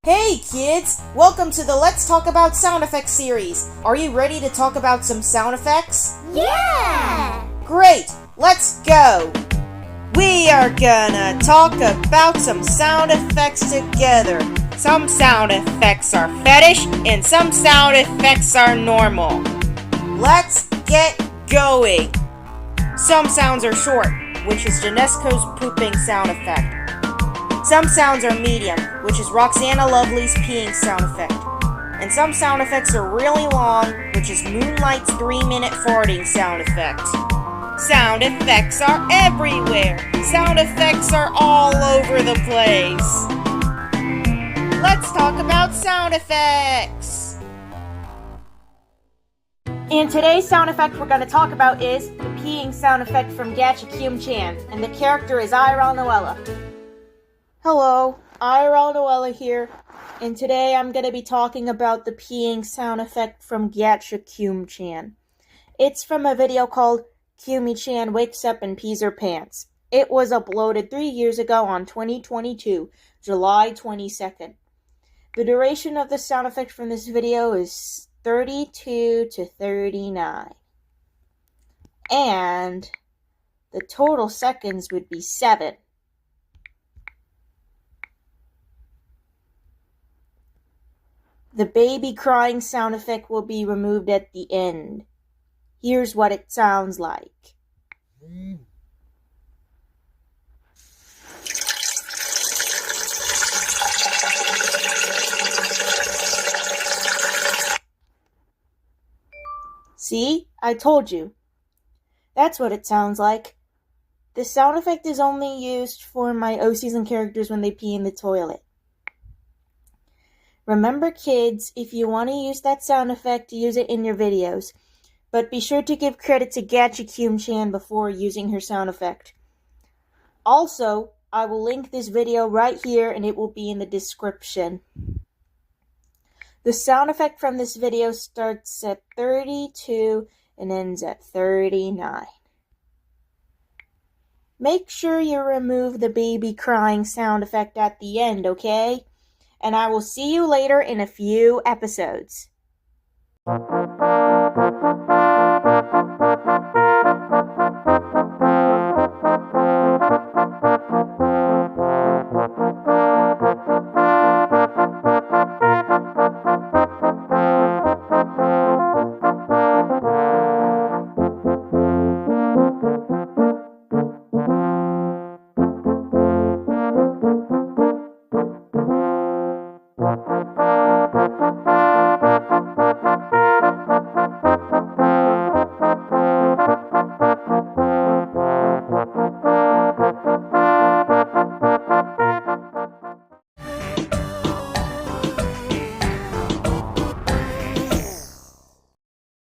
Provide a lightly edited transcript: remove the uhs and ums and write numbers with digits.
Hey kids! Welcome to the Let's Talk About Sound Effects series. Are you ready to talk about some sound effects? Yeah! Great! Let's go! We are gonna talk about some sound effects together. Some sound effects are fetish and some sound effects are normal. Let's get going! Some sounds are short, which is Janesco's pooping sound effect. Some sounds are medium, which is Roxana Lovely's peeing sound effect. And some sound effects are really long, which is Moonlight's 3-minute farting sound effect. Sound effects are everywhere! Sound effects are all over the place! Let's talk about sound effects! And today's sound effect we're going to talk about is the peeing sound effect from Chan, and the character is Irel Noella. Hello, Irel Noella here, and today I'm going to be talking about the peeing sound effect from Chan. It's from a video called Chan Wakes Up and Pees Her Pants. It was uploaded 3 years ago on 2022, July 22nd. The duration of the sound effect from this video is 32 to 39. And the total seconds would be 7. The baby crying sound effect will be removed at the end. Here's what it sounds like. See? I told you. That's what it sounds like. This sound effect is only used for my O-season characters when they pee in the toilet. Remember kids, if you want to use that sound effect, use it in your videos. But be sure to give credit to Chan before using her sound effect. Also, I will link this video right here and it will be in the description. The sound effect from this video starts at 32 and ends at 39. Make sure you remove the baby crying sound effect at the end, okay? And I will see you later in a few episodes.